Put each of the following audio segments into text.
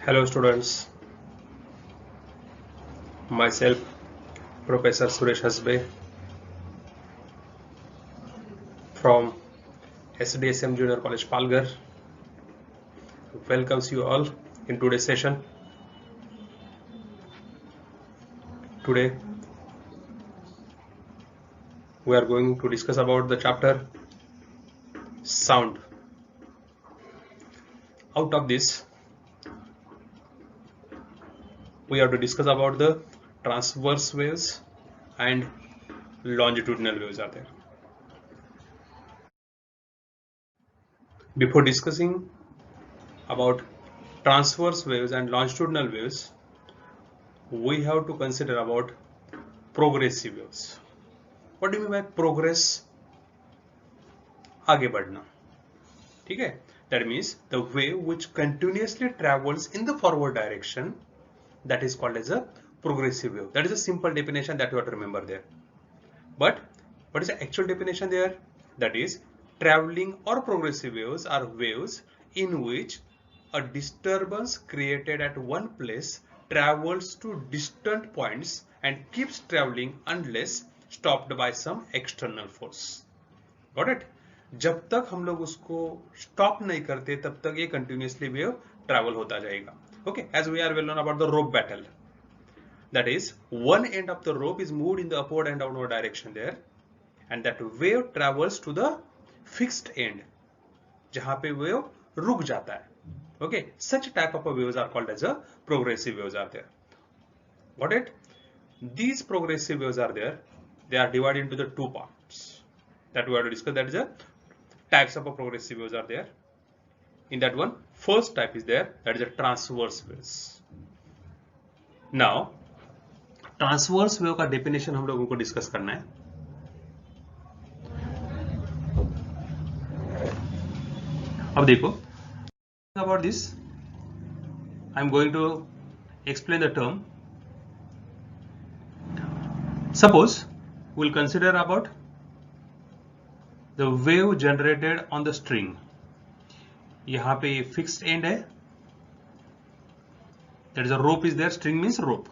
Hello students, myself Professor Suresh Hasbe from SDSM Junior College Palghar welcomes you all in today's session. Today we are going to discuss about the chapter sound. Out of this we have to discuss about the transverse waves and longitudinal waves are there. Before discussing about transverse waves and longitudinal waves, we have to consider about progressive waves. What do you mean by progress? आगे बढ़ना, ठीक है? That means the wave which continuously travels in the forward direction, that is called as a progressive wave. That is a simple definition that you have to remember there. But what is the actual definition there? That is, traveling or progressive waves are waves in which a disturbance created at one place travels to distant points and keeps traveling unless stopped by some external force. Got it? जब तक हम लोग उसको stop नहीं करते तब तक ये कंटिन्यूसली वेव ट्रैवल होता जाएगा. Okay, as we are well known about the rope battle, that is one end of the rope is moved in the upward and downward direction there, and that wave travels to the fixed end जहां पे wave रुक जाता है. Okay, such type of waves are called as a progressive waves are there. Got it? These progressive waves are there. They are divided into the two parts that we have to discuss. That is a types of progressive waves are there. In that one, first type is there, that is a transverse waves. Now transverse wave का definition हम लोगों को discuss करना है. अब देखो, about this I am going to explain the term. Suppose we'll consider about the wave generated on the string. यहाँ पे फिक्स्ड एंड है, that is a rope is there, string means rope.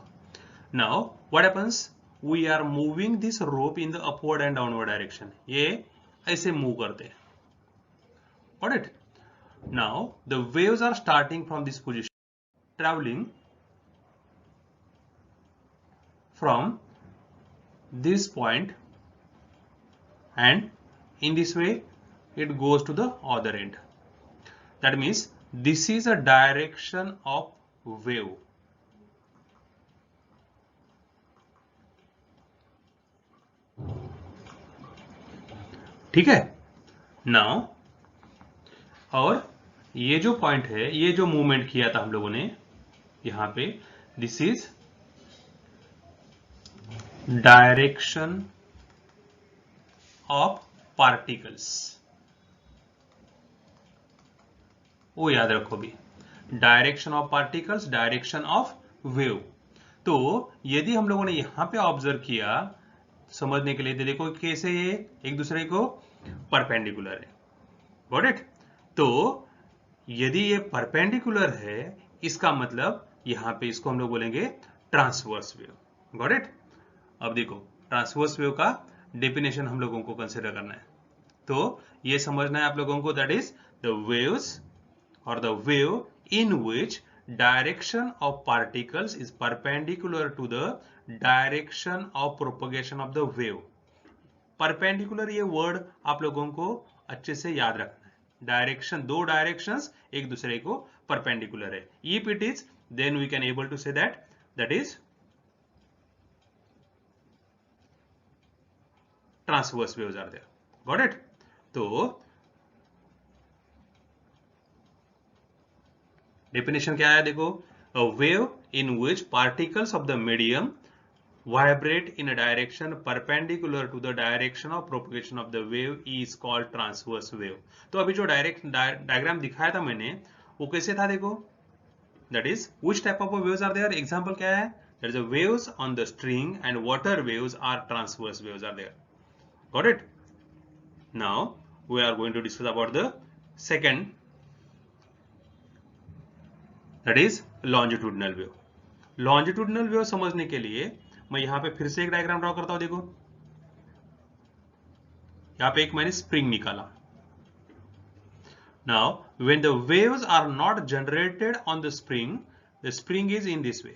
Now what happens, we are moving this rope in the upward and downward direction. ये ऐसे move करते हैं. Got it? Now the waves are starting from this position, traveling from this point, and in this way it goes to the other end. That means this is a direction of wave. ठीक है? Now और ये जो point है, ये जो movement किया था हम लोगों ने यहां पे, this is direction of particles. वो याद रखो भी, direction of particles, direction of wave. तो यदि हम लोगों ने यहां पे ऑब्जर्व किया समझने के लिए, तो देखो कैसे ये एक दूसरे को परपेंडिकुलर है. Got it? तो यदि ये परपेंडिकुलर है, इसका मतलब यहां पे इसको हम लोग बोलेंगे ट्रांसवर्स वेव. Got it? अब देखो, ट्रांसवर्स वेव का डेफिनेशन हम लोगों को कंसिडर करना है. तो ये समझना है आप लोगों को, that is the waves or the wave in which direction of particles is perpendicular to the direction of propagation of the wave. Perpendicular ये वर्ड आप लोगों को अच्छे से याद रखना है. डायरेक्शन, दो डायरेक्शंस एक दूसरे को परपेंडिकुलर है. If it is, then we can able to say that is transverse waves are there. Got it? तो डेफिनेशन क्या है देखो, a wave in which particles of the medium vibrate in a direction perpendicular to the direction of propagation of the wave is called transverse wave. तो अभी जो diagram दिखाया था मैंने, वो कैसे था देखो, that is which type of waves are there. Example क्या है, there is a waves on the string and water waves are transverse waves are there. Got it? Now we are going to discuss about the second, that is longitudinal wave. Longitudinal wave समझने के लिए मैं यहां पे फिर से एक diagram draw करता हूं। देखो यहां पे एक मैंने स्प्रिंग निकाला। Now when the waves are not generated on the spring is in this way.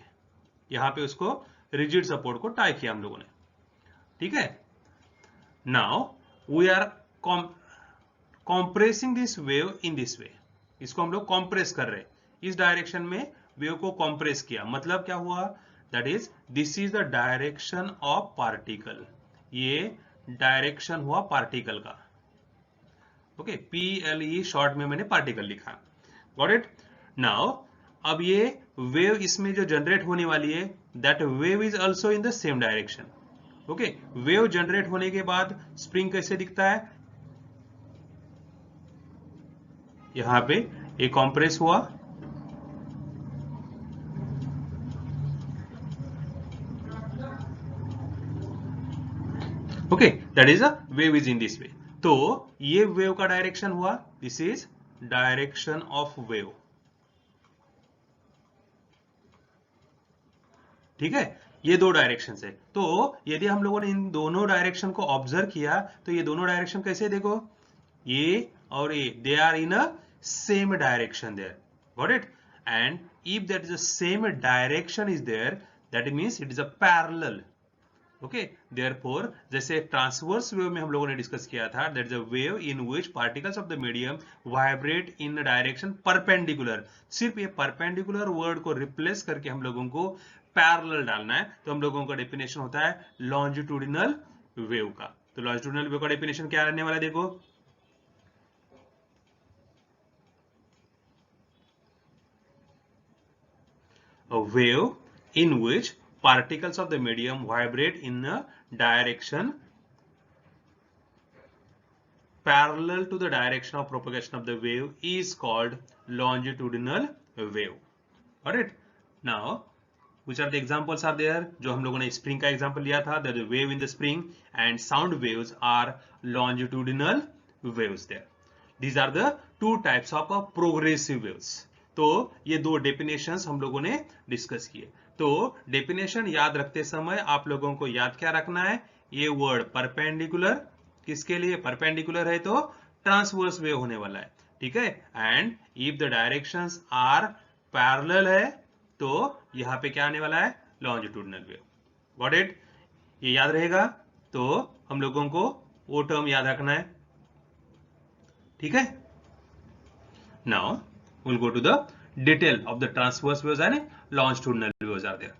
यहां पे उसको रिजिड सपोर्ट को टाई किया हम लोगों ने, ठीक है। Now we are compressing this wave in this way. इसको हम लोग कॉम्प्रेस कर रहे हैं, इस डायरेक्शन में वेव को कॉम्प्रेस किया। मतलब क्या हुआ, that is this is the direction of particle. ये डायरेक्शन हुआ पार्टिकल का, ओके। PLE शॉर्ट में मैंने पार्टिकल लिखा, गॉट इट। नाउ अब ये वेव इसमें जो जनरेट होने वाली है, that wave is also in the same direction, okay. Wave generate होने के बाद स्प्रिंग कैसे दिखता है, यहां पे ये कॉम्प्रेस हुआ, okay, that is a wave is in this वे। तो ये वेव का डायरेक्शन हुआ, this is direction of wave, ठीक है। ये दो डायरेक्शन है। तो यदि हम लोगों ने इन दोनों डायरेक्शन को ऑब्जर्व किया तो ये दोनों डायरेक्शन कैसे, देखो ये और ये, they are in a same direction there, got it. And if that is the same direction is there, that means it is a parallel, okay. Therefore जैसे ट्रांसवर्स वेव में हम लोगों ने डिस्कस किया था, that is a wave in which particles of the medium vibrate in direction perpendicular. सिर्फ ये perpendicular word को रिप्लेस करके हम लोगों को पैरेलल डालना है, तो हम लोगों का डेफिनेशन होता है लॉन्जिट्यूडिनल वेव का। तो लॉन्जिट्यूडिनल वेव का डेफिनेशन क्या रहने वाला है, देखो a wave in which particles of the medium vibrate in a direction parallel to the direction of propagation of the wave is called longitudinal wave. Got it? Now, which are the examples are there? जो हम लोगों ने spring का example लिया था, the wave in the spring and sound waves are longitudinal waves there. These are the two types of progressive waves. तो ये दो डेफिनेशंस हम लोगों ने डिस्कस किए। तो डेफिनेशन याद रखते समय आप लोगों को याद क्या रखना है, ये वर्ड परपेंडिकुलर, किसके लिए परपेंडिकुलर है, तो ट्रांसवर्स वेव होने वाला है, ठीक है। And if the directions are parallel है तो यहां पे क्या आने वाला है, लॉन्जिट्यूडिनल वेव, गॉट इट। ये याद रहेगा, तो हम लोगों को वो टर्म याद रखना है, ठीक है। Now we'll go to the detail of the transverse waves and longitudinal waves are there.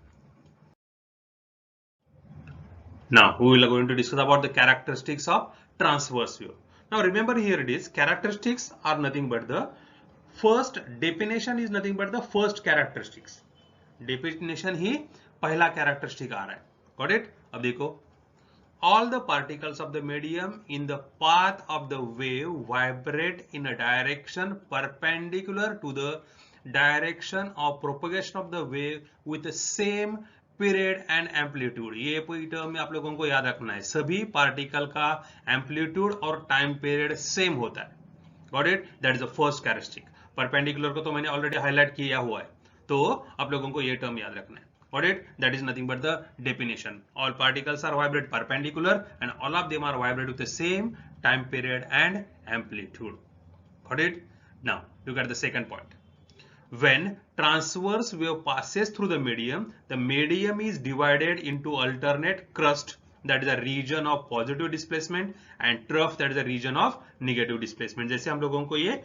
Now we are going to discuss about the characteristics of transverse wave. Now remember here it is, characteristics are nothing but the first definition is nothing but the first characteristics. Definition ही पहला characteristic आ रहा है, got it। अब देखो, all the particles of the medium in the path of the wave vibrate in a direction perpendicular to the direction of propagation of the wave with the same period and amplitude. ये पूरी term में आप लोगों को याद रखना है, सभी पार्टिकल का एम्पलीट्यूड और टाइम पीरियड सेम होता है, got it. That is the first characteristic. Perpendicular को तो मैंने ऑलरेडी हाईलाइट किया हुआ है, तो आप लोगों को ये टर्म याद रखना है, got it। That is nothing but the definition. All particles are vibrate perpendicular and all of them are vibrate with the same time period and amplitude, got it। Now look at the second point. When transverse wave passes through the medium is divided into alternate crust, that is a region of positive displacement, and trough, that is a region of negative displacement। जैसे हम लोगों को ये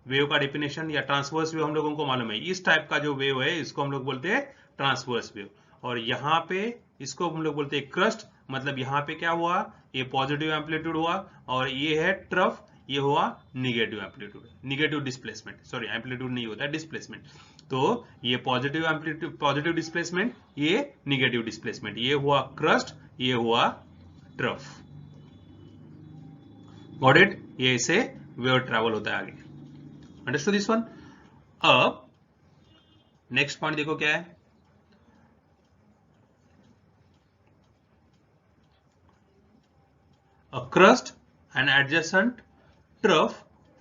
wave का definition या transverse wave हम लोगों को मालूम है, इस टाइप का जो वेव है इसको हम लोग बोलते हैं ट्रांसवर्स वेव, और यहाँ पे इसको हम लोग बोलते हैं क्रस्ट। मतलब यहाँ पे क्या हुआ, ये पॉजिटिव एम्पलीट्यूड हुआ, और ये है ट्रफ, ये हुआ negative amplitude, negative displacement, sorry amplitude नहीं होता है, डिस्प्लेसमेंट। तो ये पॉजिटिव एम्पलीट्यूड, पॉजिटिव डिस्प्लेसमेंट, ये निगेटिव डिस्प्लेसमेंट, ये हुआ क्रस्ट, ये हुआ ट्रफ, गॉट इट। ये ऐसे वेव ट्रैवल होता है आगे, अंडरस्टूड दिस वन। अब नेक्स्ट पॉइंट देखो क्या है, a crust and adjacent trough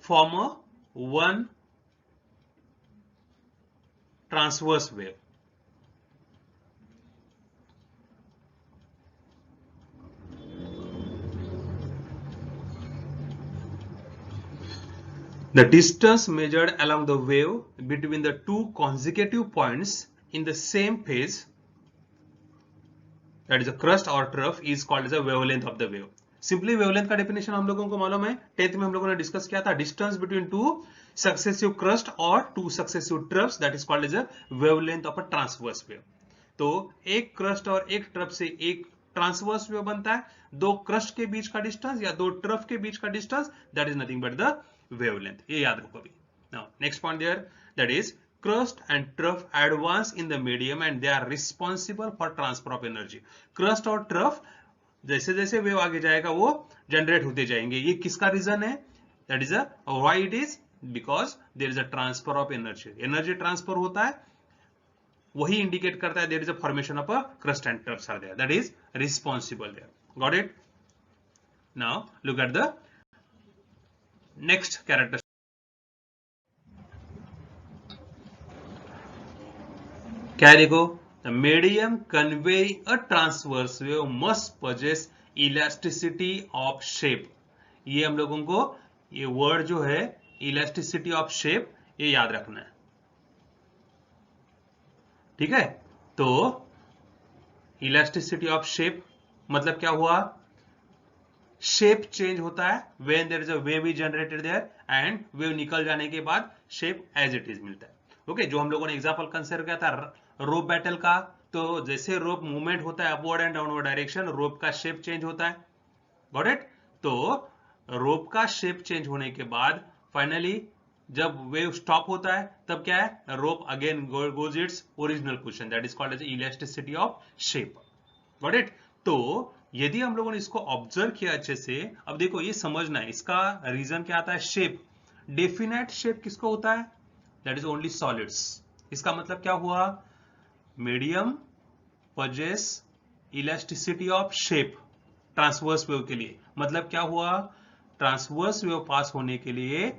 form a one transverse wave. The distance measured along the wave between the two consecutive points in the same phase, that is a crest or trough, is called as a wavelength of the wave. Simply wavelength का definition हम लोगों को मालूम है, 10th में हम लोगों ने डिस्कस किया था, distance between two successive crust or two successive troughs, that is called as a wavelength of a transverse wave. तो एक क्रस्ट और एक ट्रफ से एक ट्रांसवर्स वेव बनता है, दो क्रस्ट के बीच का डिस्टेंस या दो ट्रफ के बीच का distance, that is nothing but the wavelength. ये याद रखो अभी. Now next point there, that is crust and trough advance in the medium and they are responsible for transfer of energy. crust और trough जैसे जैसे wave आगे जाएगा वो जनरेट होते जाएंगे. ये किसका रीजन है? That is why it is, because there is a transfer of energy. Energy transfer होता है, वही इंडिकेट करता है there is a formation of a crust and troughs are there, that is responsible there. Got it? Now look at the next character. क्या देखो? The medium conveying a transverse wave must possess elasticity of shape. ये हम लोगों को ये word जो है elasticity of shape ये याद रखना है. ठीक है? तो elasticity of shape मतलब क्या हुआ? शेप चेंज होता है when there is a wave is generated there and wave निकल जाने के बाद शेप as it is मिलता है. ओके, जो हम लोगों ने एग्जांपल कंसीडर किया था रोप बैटल का, तो जैसे रोप मूवमेंट होता है अपवर्ड एंड डाउनवर्ड डायरेक्शन, रोप का शेप चेंज होता है. Got it? तो रोप का शेप चेंज होने के बाद फाइनली जब वेव स्टॉप होता है तब क्या है? Rope again goes its original position, that is called as elasticity of shape. Got it? तो यदि हम लोगों ने इसको ऑब्जर्व किया अच्छे से, अब देखो ये समझना है इसका रीजन क्या आता है. शेप, डेफिनेट शेप किसको होता है? That is only solids. इसका मतलब क्या हुआ? Medium possess elasticity of shape transverse wave के लिए. मतलब क्या हुआ? ट्रांसवर्स वेव पास होने के लिए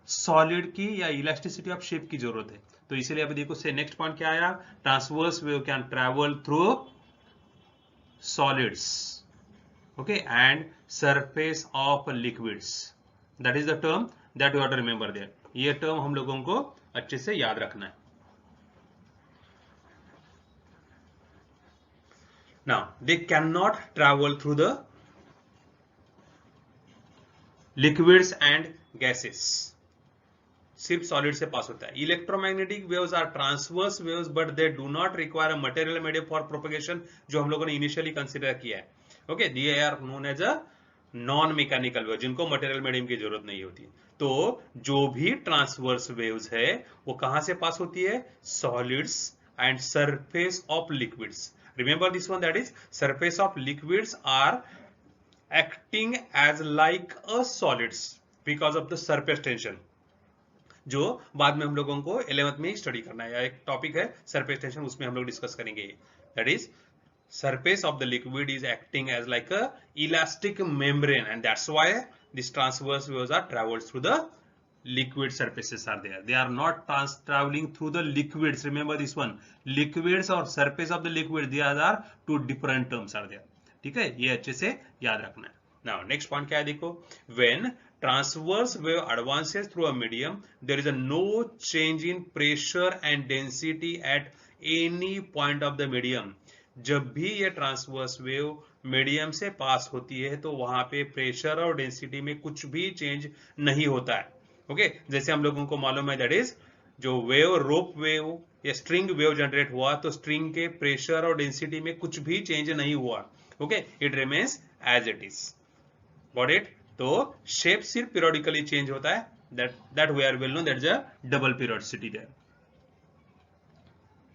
सॉलिड की या इलास्टिसिटी ऑफ शेप की जरूरत है. तो इसीलिए अभी देखो से नेक्स्ट पॉइंट क्या आया? Transverse wave can travel through solids, okay, and surface of liquids. That is the term that you have to remember there. ये term हम लोगों को अच्छे से याद रखना है. Now they cannot travel through the liquids and gases. सिर्फ सॉलिड से पास होता है. Electromagnetic waves are transverse waves but they do not require a material medium for propagation, जो हम लोगों ने इनिशियली कंसीडर किया है. Okay, they are known as a non mechanical wave, जिनको मटेरियल मीडियम की जरूरत नहीं होती. तो जो भी ट्रांसवर्स वेव्स है वो कहां से पास होती है? Solids and surface of liquids. Remember this one, that is surface of liquids are acting as like a solids because of the surface tension, जो बाद में हम लोगों को 11th में स्टडी करना है. एक टॉपिक है सरफेस टेंशन, उसमें हम लोग डिस्कस करेंगे. That is surface of the liquid is acting as like a elastic membrane and that's why these transverse waves are traveled through the liquid surfaces are there. They are not traveling through the liquids. Remember this one, liquids or surface of the liquid, these are two different terms are there. ठीक है, ये अच्छे से याद रखना है. Now next point क्या है देखो, when transverse wave advances through a medium there is a no change in pressure and density at any point of the medium. जब भी ये ट्रांसवर्स वेव मीडियम से पास होती है तो वहां पे प्रेशर और डेंसिटी में कुछ भी चेंज नहीं होता है. ओके, जैसे हम लोगों को मालूम है दैट इज जो वेव रोप वेव या स्ट्रिंग वेव जनरेट हुआ तो स्ट्रिंग के प्रेशर और डेंसिटी में कुछ भी चेंज नहीं हुआ. Okay, it remains as it is. Got it? तो शेप सिर्फ पीरियोडिकली चेंज होता है. That we are well known, that is a double periodicity there.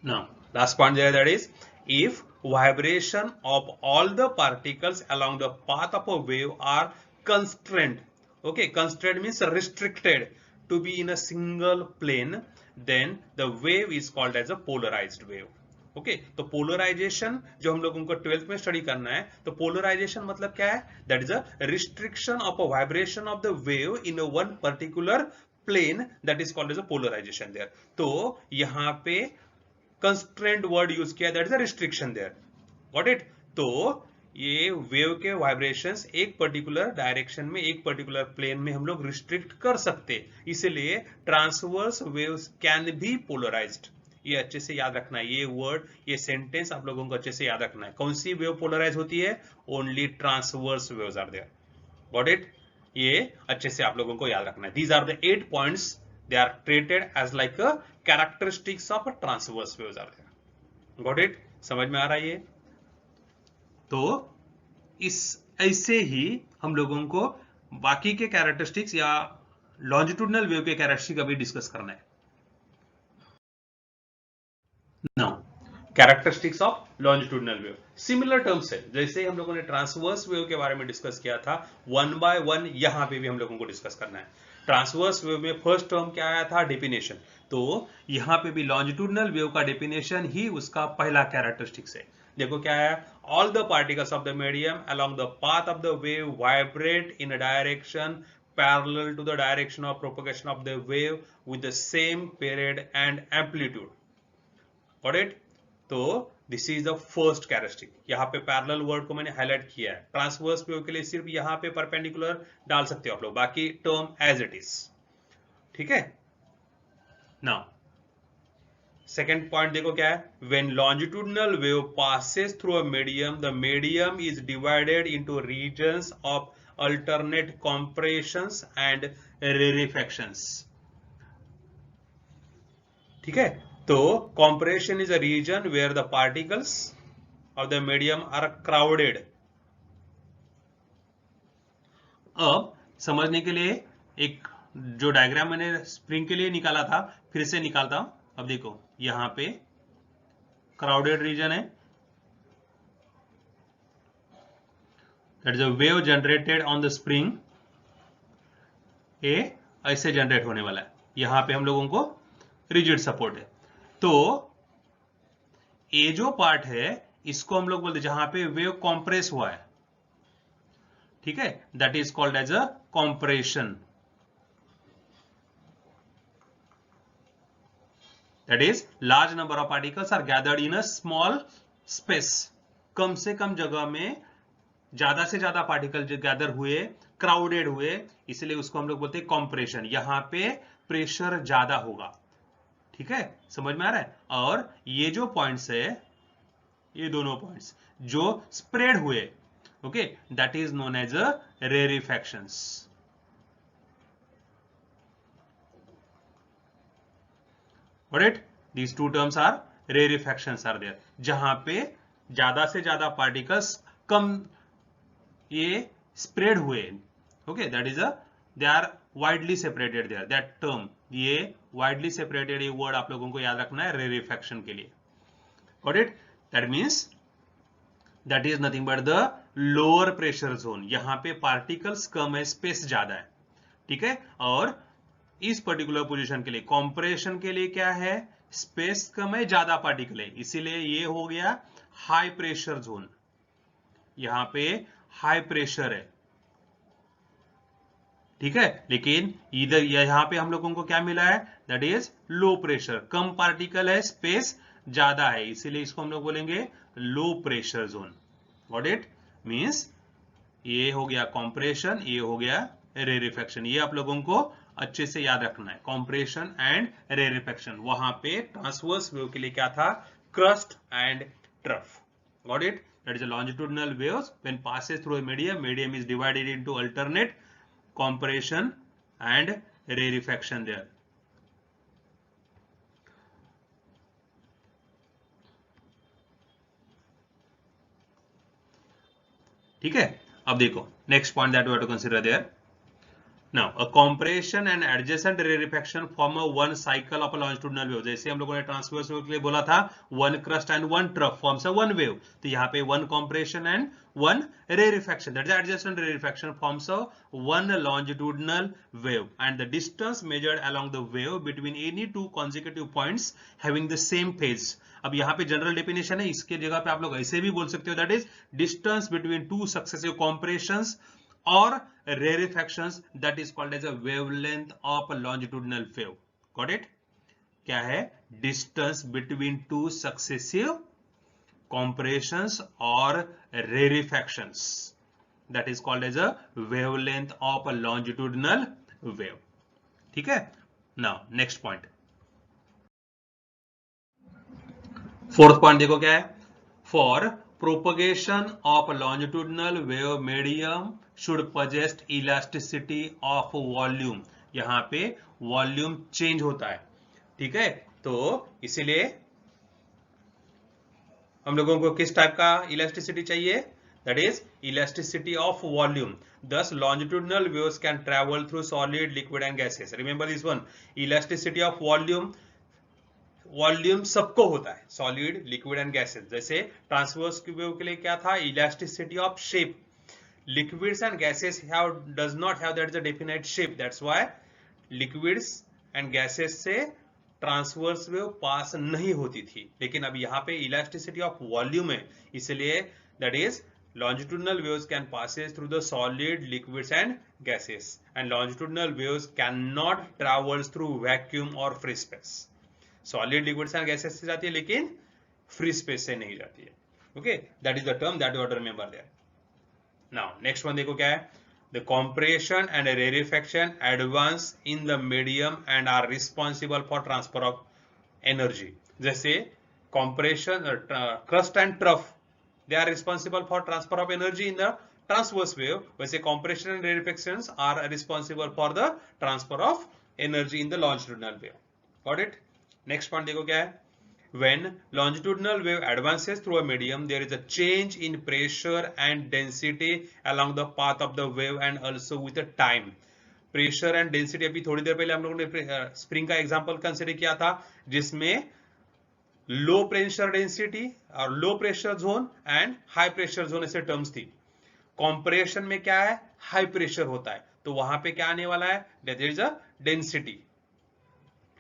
Now last point there, that is if vibration of all the particles along the path of a wave are constrained, okay, constrained means restricted to be in a single plane, then the wave is called as a polarized wave. okay, तो polarisation जो हम लोगों को 12th में study करना है, तो polarisation मतलब क्या है? That is a restriction of a vibration of the wave in one particular plane, that is called as a polarisation there. तो यहाँ पे कंस्ट्रेंट वर्ड यूज किया, that is a restriction there, got it. तो ये wave के vibrations एक particular direction में, एक पर्टिकुलर प्लेन में हम लोग रिस्ट्रिक्ट कर सकते, इसलिए transverse waves can be polarised. ये अच्छे से याद रखना है, ये वर्ड, ये सेंटेंस आप लोगों को अच्छे से याद रखना है। कौन सी वेव पोलराइज होती है? Only transverse waves are there, got it. ये अच्छे से आप लोगों को याद रखना है। These are the 8 points, they are treated as like a characteristics of transverse waves are there, got it. समझ में आ रहा है ये? तो इस ऐसे ही हम लोगों को बाकी के कैरेक्टरिस्टिक्स या लॉन्जिट्यूडनल वेव के कैरेक्टरिस्टिक अभी डिस्कस करना है। Now characteristics of longitudinal wave, similar terms है, जैसे हम लोगों ने ट्रांसवर्स वेव के बारे में डिस्कस किया था, वन बाय वन यहां पे भी हम लोगों को डिस्कस करना है। ट्रांसवर्स वेव में फर्स्ट टर्म क्या आया था? डेफिनेशन। तो यहां पे भी लॉन्जिट्यूडनल वेव का डेफिनेशन ही उसका पहला कैरेक्टरिस्टिक्स है। देखो क्या है? All the particles of the medium along the path of the wave vibrate in a direction parallel to the direction of propagation of the wave with the same period and amplitude, got it? तो this is the first characteristic. यहाँ पे parallel word को मैंने highlight किया है। Transverse wave के लिए सिर्फ यहाँ पे परपेंडिकुलर डाल सकते हो आप लोग, बाकी टर्म एज इट इज, ठीक है। नाउ सेकेंड पॉइंट देखो क्या है? When longitudinal wave passes through a medium, the medium is divided into regions of alternate compressions and rarefactions, ठीक है। तो compression is a region where the particles of the medium are crowded। अब समझने के लिए एक जो डायग्राम मैंने स्प्रिंग के लिए निकाला था, फिर से निकालता हूं। अब देखो यहां पे क्राउडेड रीजन है, that is a wave generated on the spring. ये ऐसे जनरेट होने वाला है, यहां पे हम लोगों को रिजिड सपोर्ट है। तो ये जो पार्ट है इसको हम लोग बोलते हैं जहां पे वेव कॉम्प्रेस हुआ है, ठीक है, that is called as a compression. That is large number of particles are gathered in a small space. कम से कम जगह में ज्यादा से ज्यादा पार्टिकल गैदर हुए, क्राउडेड हुए, इसलिए उसको हम लोग बोलते हैं कॉम्प्रेशन। यहां पे प्रेशर ज्यादा होगा, ठीक है, समझ में आ रहा है। और ये जो पॉइंट्स है, ये दोनों पॉइंट्स जो स्प्रेड हुए, okay, that is known as a rarefactions. Got it? These two terms are rarefactions are there, जहां पे ज्यादा से ज्यादा पार्टिकल्स कम ये स्प्रेड हुए, okay, that is a they are widely separated there, that term, ये वाइडली सेपरेटेड, ये word आप लोगों को याद रखना है रेरिफैक्शन के लिए, got it? That means that is nothing but the lower pressure zone. यहां पे पार्टिकल्स कम है, स्पेस ज्यादा है, ठीक है। और इस पर्टिकुलर पोजीशन के लिए, कॉम्प्रेशन के लिए क्या है? स्पेस कम है, ज्यादा पार्टिकल है, इसीलिए ये हो गया हाई प्रेशर जोन। यहां पे हाई प्रेशर है, ठीक है, लेकिन इधर यहां पे हम लोगों को क्या मिला है? That is low pressure, come particle है, स्पेस ज्यादा है, इसीलिए इसको हम लोग बोलेंगे low pressure zone. What it means? ये हो गया कॉम्प्रेशन, ये हो गया रेरिफैक्शन। ये आप लोगों को अच्छे से याद रखना है, कॉम्प्रेशन एंड रेरिफैक्शन। वहां पे ट्रांसवर्स वेव के लिए क्या था? Crust and trough, got it? That is a longitudinal waves when passes through a medium is divided into alternate compression and rarefaction there। ठीक है, अब देखो next point that we have to consider there. Now, a compression and adjacent rarefaction form a one cycle of a longitudinal wave। जैसे हम लोगों ने transverse wave के लिए बोला था, one crust and one trough forms a one wave। तो यहाँ पे one compression and one rarefaction, that is adjacent rarefaction, forms a one longitudinal wave, and the distance measured along the wave between any two consecutive points having the same phase। अब यहाँ पे general definition है, इसके जगह पे आप लोग ऐसे भी बोल सकते हो, that is distance between two successive compressions or rarefactions, that is called as a wavelength of a longitudinal wave, got it? क्या है, distance between two successive compressions और rarefactions, that is called as a wavelength of a longitudinal wave. ठीक है, now next point, fourth point देखो क्या है, for propagation of longitudinal wave medium should possess elasticity of volume. यहां पे volume change होता है, ठीक है, तो इसीलिए हम लोगों को किस टाइप का इलास्टिसिटी चाहिए, that is elasticity of volume. Thus longitudinal waves can travel through solid, liquid and gases. Remember this one, elasticity of volume, volume सबको होता है, सॉलिड, लिक्विड एंड गैसेस। जैसे ट्रांसवर्स वेव के लिए क्या था, elasticity of shape. Liquids and gases does not have that is a definite shape, that's why liquids and gases से transverse wave पास नहीं होती थी। लेकिन अब यहाँ पे इलास्टिसिटी ऑफ वॉल्यूम है, इसलिए that is longitudinal waves can passes through the solid, liquids and gases, and longitudinal waves cannot travel through vacuum or free space. Solid, liquids and gases से जाती है लेकिन फ्री स्पेस से नहीं जाती है। Okay, that is the term that you have to remember there. Now next one देखो क्या है, the compression and rarefaction advance in the medium and are responsible for transfer of energy. जैसे compression, crest and trough, they are responsible for transfer of energy in the transverse wave, वैसे compression and rarefactions are responsible for the transfer of energy in the longitudinal wave. Got it? Next point देखो क्या है, when longitudinal wave advances through a medium, there is a change in pressure and density along the path of the wave and also with the time. pressure and density, अभी थोड़ी देर पहले हम लोगों ने spring का एग्जांपल कंसीडर किया था, जिसमें लो प्रेशर डेंसिटी और low pressure zone and high pressure zone ऐसे टर्म्स थी। कॉम्प्रेशन में क्या है, हाई प्रेशर होता है, तो वहां पे क्या आने वाला है, दैट इज अ डेंसिटी।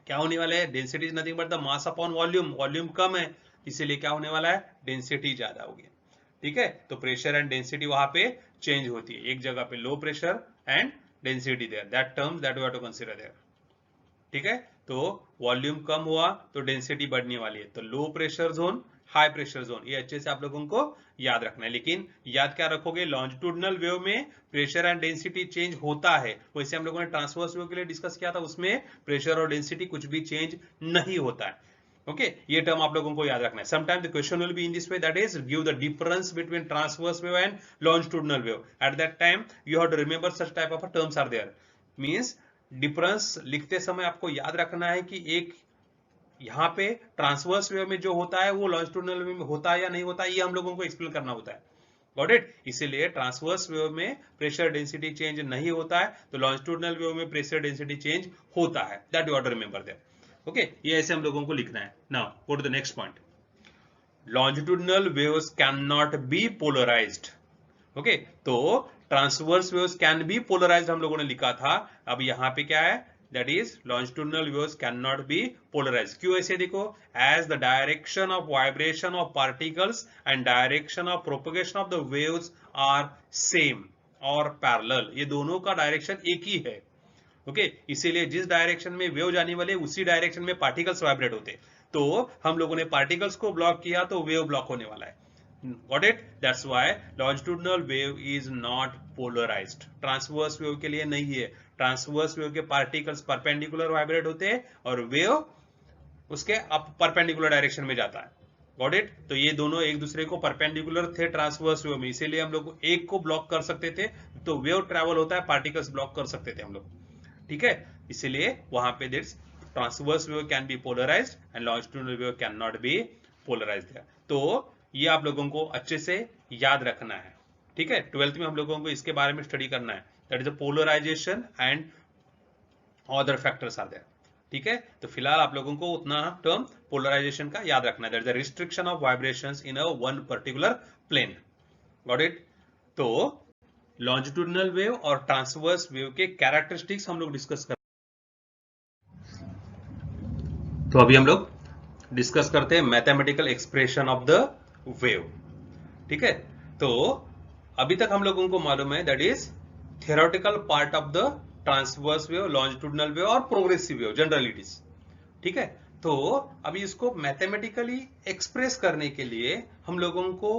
क्या होने वाला है, density is nothing but the mass upon volume. Volume कम है, इसीलिए क्या होने वाला है, डेंसिटी ज्यादा होगी। ठीक है, तो प्रेशर एंड डेंसिटी वहां पे चेंज होती है, एक जगह पे low pressure and density there, that terms that we have to consider there. ठीक है, तो वॉल्यूम कम हुआ तो डेंसिटी बढ़ने वाली है, तो low pressure zone, high pressure zone, ये अच्छे से आप लोगों को याद रखना है। लेकिन याद क्या रखोगे, लॉन्जिट्यूडिनल वेव में प्रेशर एंड डेंसिटी चेंज होता है, वैसे हम लोगों ने ट्रांसवर्स वेव के लिए डिस्कस किया था, उसमें प्रेशर और डेंसिटी कुछ भी चेंज नहीं होता है। ओके, ये टर्म आप लोगों को याद रखना है। Sometime the question will be in this way, that is give the difference between transverse wave and longitudinal wave. At that time you have to remember such type of terms are there, means difference लिखते समय आपको याद रखना है कि एक यहाँ पे ट्रांसवर्स वेव में जो होता है वो लॉन्जिट्यूडिनल वेव में होता है या नहीं होता है, ये हम लोगों को एक्सप्लेन करना होता है। Got it? इसीलिए ट्रांसवर्स वेव में प्रेशर डेंसिटी चेंज नहीं होता है, तो लॉन्जिट्यूडिनल वेव में प्रेशर डेंसिटी चेंज होता है, that you have to remember there. Okay, ये ऐसे हम लोगों को लिखना है। Now go to the next point, longitudinal waves can not be polarised. Okay, तो transverse waves can be polarised हम लोगों ने लिखा था, अब यहाँ पे क्या है, that is longitudinal waves can not be polarised. क्यों ऐसे, देखो, as the direction of vibration of particles and direction of propagation of the waves are same और पैरेलल, ये दोनों का डायरेक्शन एक ही है। ओके, इसीलिए जिस डायरेक्शन में वेव जाने वाले उसी डायरेक्शन में पार्टिकल्स वाइब्रेट होते, तो हम लोगों ने पार्टिकल्स को ब्लॉक किया तो वेव ब्लॉक होने वाला है। Got it? That's why longitudinal wave is not polarized. Transverse wave के लिए नहीं है। Transverse wave के particles perpendicular वाइब्रेट होते हैं और वेव उसके अप परपेंडिकुलर डायरेक्शन में जाता है। Got it? तो ये दोनों एक दूसरे को परपेंडिकुलर थे ट्रांसवर्स वेव में, इसीलिए हम लोग एक को ब्लॉक कर सकते थे, तो वेव ट्रैवल होता है, पार्टिकल्स ब्लॉक कर सकते थे हम लोग। ठीक है, इसीलिए वहां पे this transverse wave can be polarised and longitudinal wave can not be polarised. तो ये आप लोगों को अच्छे से याद रखना है। ठीक है, 12th में हम लोगों को इसके बारे में स्टडी करना है, that is the polarisation and other factors are there. ठीक है, तो फिलहाल आप लोगों को उतना टर्म पोलराइजेशन का याद रखना है, that is the restriction of vibrations in a one particular plane. Got it? तो लॉन्जिट्यूडिनल वेव और ट्रांसवर्स वेव के कैरेक्टरिस्टिक्स हम लोग डिस्कस कर, तो अभी हम लोग डिस्कस करते हैं mathematical expression of the wave. ठीक है, तो अभी तक हम लोगों को मालूम है that is theoretical part of the transverse wave, longitudinal wave और progressive wave, general it is. ठीक है, तो अभी इसको मैथमेटिकली एक्सप्रेस करने के लिए हम लोगों को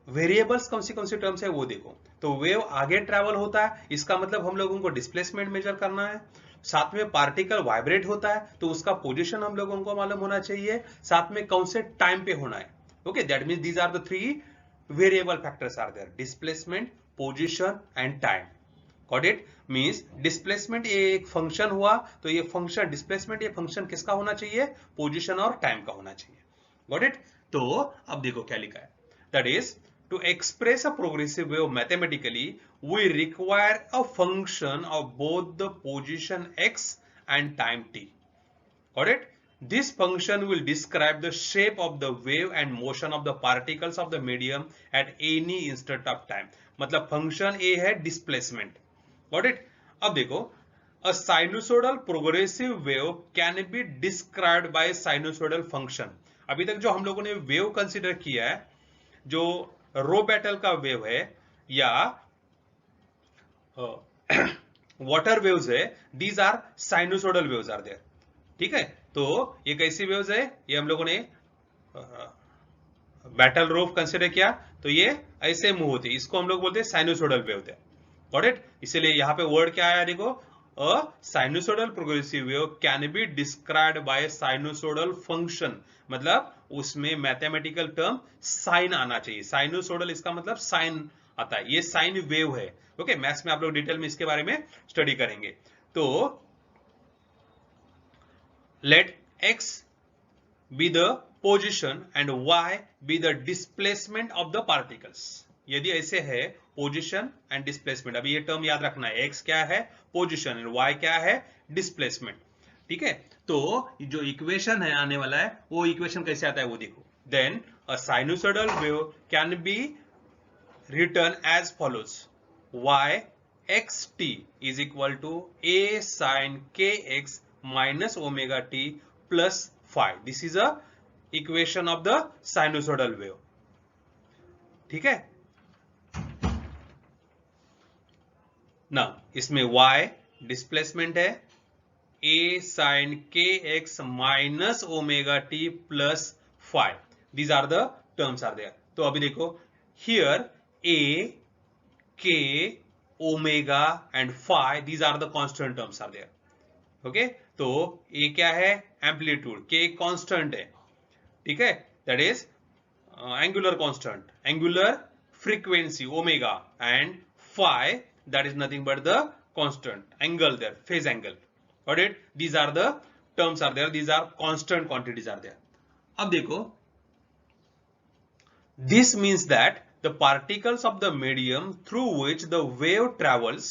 वेरिएबल्स कौन सी टर्म्स है वो देखो। तो वेव आगे ट्रैवल होता है, इसका मतलब हम लोगों को डिस्प्लेसमेंट मेजर करना है। साथ में पार्टिकल वाइब्रेट होता है, तो उसका पोजीशन हम लोगों को मालूम होना चाहिए, साथ में कौन से टाइम पे होना है। Okay, that means these are the three variable factors are there, displacement, position and time. Got it? Means displacement ये एक फंक्शन हुआ, तो ये फंक्शन डिस्प्लेसमेंट ये फंक्शन किसका होना चाहिए? पोजीशन और टाइम का होना चाहिए। Got it? तो अब देखो क्या लिखा है, that is to express a progressive wave mathematically, we require a function of both the position x and time t. Got it? This function will describe the shape of the wave and motion of the particles of the medium at any instant of time. मतलब function A है displacement. Got it? अब देखो, a sinusoidal progressive wave can be described by sinusoidal function. अभी तक जो हम लोगों ने wave consider किया है, जो रो बैटल का वेव है या वाटर वेव्स है, these are sinusoidal waves are there. ठीक है, तो ये कैसी वेव्स है? ये हम लोगों ने बैटल रोव कंसिडर किया, तो ये ऐसे मूव होती है, इसको हम लोग बोलते हैं साइनोसोडल वेव है। Got it? इसीलिए यहां पे वर्ड क्या आया देखो, a sinusoidal progressive wave can be described by sinusoidal function, मतलब उसमें मैथमेटिकल टर्म साइन आना चाहिए। साइनोसोडल इसका मतलब साइन आता है, ये साइन वेव है। ओके, मैथ्स में आप लोग डिटेल में इसके बारे में स्टडी करेंगे। तो late x be the position and y be the displacement of the particles। यदि ऐसे है पोजीशन एंड डिस्प्लेसमेंट, अभी ये टर्म याद रखना है, x क्या है? पोजीशन, एंड y क्या है? डिस्प्लेसमेंट। ठीक है, तो जो इक्वेशन है आने वाला है, वो इक्वेशन कैसे आता है वो देखो। Then a sinusoidal wave can be written as follows, y xt is equal to a sin kx minus omega t plus phi. This is a equation of the sinusoidal wave. ठीक है ना, इसमें y displacement है, a sin kx minus omega t plus phi. These are the terms are there. तो अभी देखो, here a, k, omega and phi, these are the constant terms are there. Okay, तो ए क्या है? एम्पलीट्यूड, के constant है। ठीक है, that is angular constant, angular frequency omega, and phi that is nothing but the constant angle there, phase angle. Got it? These are the terms are there, these are constant quantities are there. अब देखो, this means that the particles of the medium through which the wave travels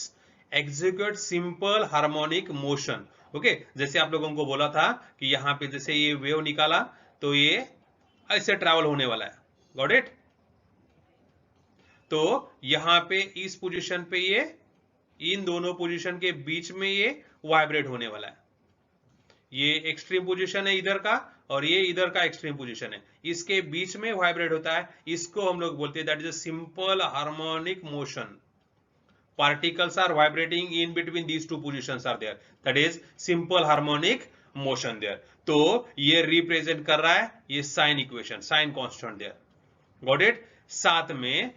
execute simple harmonic motion. Okay, जैसे आप लोगों को बोला था कि यहां पे जैसे ये वेव निकाला तो ये ऐसे ट्रैवल होने वाला है। Got it? तो यहां पे इस पोजीशन पे ये, इन दोनों पोजीशन के बीच में ये वाइब्रेट होने वाला है। ये एक्सट्रीम पोजीशन है इधर का, और ये इधर का एक्सट्रीम पोजीशन है, इसके बीच में वाइब्रेट होता है। इसको हम लोग बोलते हैं that is a simple harmonic motion. Particles are vibrating in between these two positions are there, that is simple harmonic motion there. तो ये रिप्रेजेंट कर रहा है ये sine equation, sine constant there. Got it? साथ में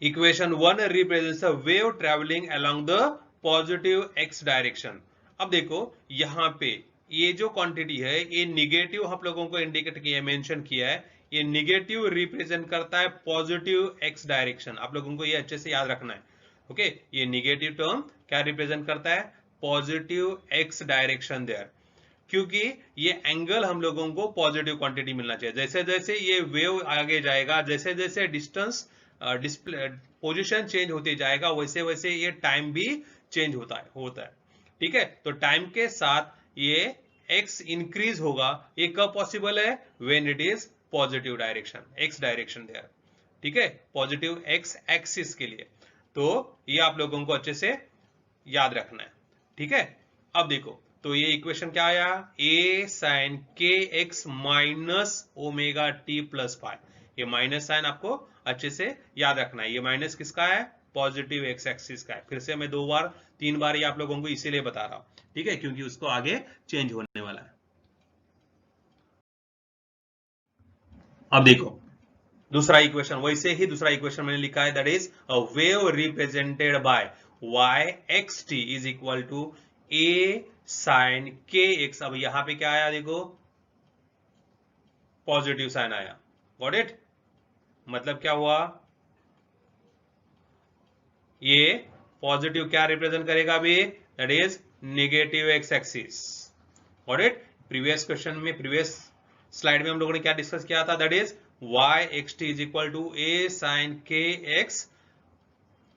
equation 1 represents a wave travelling along the positive x direction. अब देखो यहां पे ये जो क्वांटिटी है, ये निगेटिव हम लोगों को इंडिकेट किया, मेंशन किया है, ये निगेटिव रिप्रेजेंट करता है पॉजिटिव एक्स डायरेक्शन। आप लोगों को ये अच्छे से याद रखना है। ओके, ये निगेटिव टर्म क्या रिप्रेजेंट करता है? पॉजिटिव एक्स डायरेक्शन देयर, क्योंकि ये एंगल हम लोगों को पॉजिटिव क्वांटिटी मिलना चाहिए। जैसे जैसे ये वेव आगे जाएगा, जैसे जैसे डिस्टेंस पोजीशन चेंज होते जाएगा, वैसे वैसे ये टाइम भी चेंज होता है। ठीक है, तो टाइम के साथ ये x इंक्रीज होगा। ये कब पॉसिबल है? When it is positive direction, x direction there. ठीक है, पॉजिटिव एक्स एक्सिस के लिए। तो ये आप लोगों को अच्छे से याद रखना है। ठीक है, अब देखो, तो ये इक्वेशन क्या आया? a sin kx minus omega t plus phi. ये माइनस साइन आपको अच्छे से याद रखना है। ये माइनस किसका है? पॉजिटिव एक्स एक्सिस का है। फिर से मैं 2 बार 3 बार ये आप लोगों को इसीलिए बता रहा हूं। ठीक है, क्योंकि उसको आगे चेंज होने वाला है। अब देखो दूसरा इक्वेशन, वैसे ही दूसरा इक्वेशन मैंने लिखा है, that is a wave represented by y x t is equal to a sin k x। अब यहां पे क्या आया देखो, पॉजिटिव साइन आया, गॉट इट। मतलब क्या हुआ, ये पॉजिटिव क्या रिप्रेजेंट करेगा अभी, that is negative x axis, got it. Previous question में, प्रीवियस स्लाइड में हम लोगों ने क्या डिस्कस किया था, that is y x t is equal to a sin k x,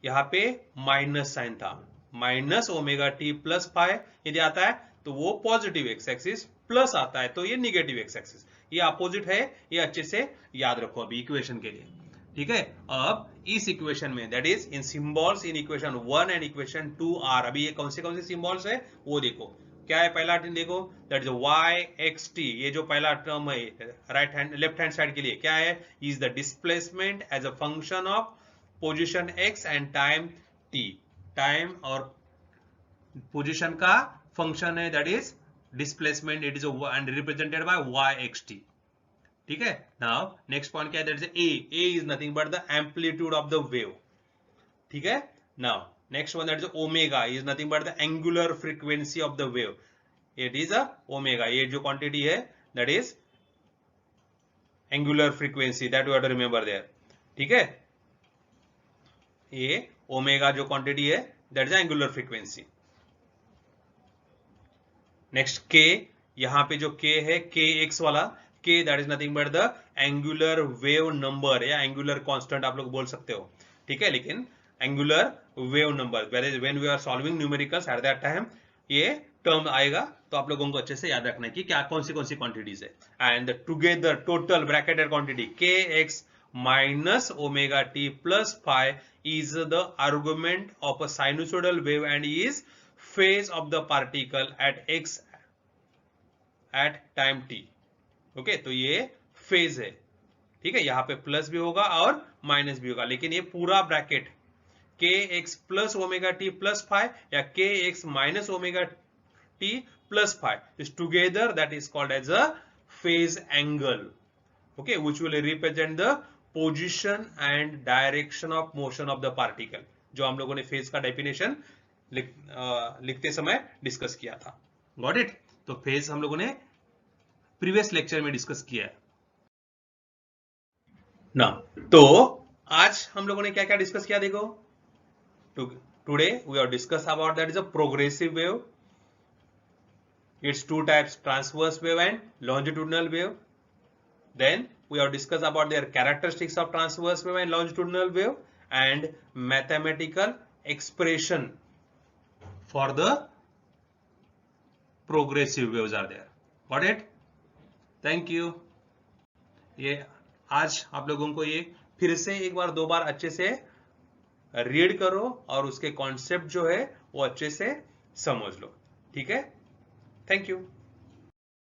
यहां पे माइनस साइन था, minus omega t plus phi यदि आता है तो वो पॉजिटिव एक्स एक्सिस, प्लस आता है तो ये निगेटिव एक्स एक्सिस, ये अपोजिट है, ये अच्छे से याद रखो अभी इक्वेशन के लिए, ठीक है। अब इस इक्वेशन में that is in symbols in equation 1 and equation 2 are, अभी ये कौन से सिंबल्स है वो देखो, क्या है पहला टर्म देखो, that is y x t, ये जो पहला टर्म है right hand left hand side के लिए क्या है, is the displacement as a function of position x and time t, time और पोजीशन का फंक्शन है, that is displacement, it is and represented by y x t, ठीक है। नाउ नेक्स्ट पॉइंट क्या है, that is a is nothing but the amplitude of the wave, ठीक है। Now next one, that is omega is nothing but the angular frequency of the wave, it is a omega, ये जो quantity है that is angular frequency, that you have to remember there, ठीक है। ये omega जो quantity है that is angular frequency. Next k, यहां पे जो के है के एक्स वाला, k that is nothing but the angular wave number या एंगुलर कांस्टेंट आप लोग बोल सकते हो, ठीक है। लेकिन angular wave number when we are solving numericals at that time ये टर्म आएगा, तो आप लोगों को अच्छे से याद रखना है कि क्या कौन सी क्वांटिटीज है। And together total bracketed quantity के x minus omega t plus phi is the argument of a sinusoidal wave and is phase of the particle at x at time t, okay तो ये phase है, ठीक है। यहां पे plus भी होगा और माइनस भी होगा, लेकिन ये पूरा bracket k x plus omega t plus phi या k x minus omega t plus phi is together, that is called as a phase angle, okay, which will represent the position and direction of motion of the particle, जो हम लोगों ने phase का definition लिखते समय discuss किया था, got it. तो फेज हम लोगों ने प्रीवियस लेक्चर में डिस्कस किया है ना। तो आज हम लोगों ने क्या क्या डिस्कस किया देखो, today we have discuss about that is a progressive wave, it's two types, transverse wave and longitudinal wave. Then we have discussed about their characteristics of transverse wave and longitudinal wave and mathematical expression for the progressive waves are there. Got it? Thank you. ये आज आप लोगों को ये फिर से एक बार दो बार अच्छे से रीड करो और उसके कॉन्सेप्ट जो है वो अच्छे से समझ लो, ठीक है। Thank you.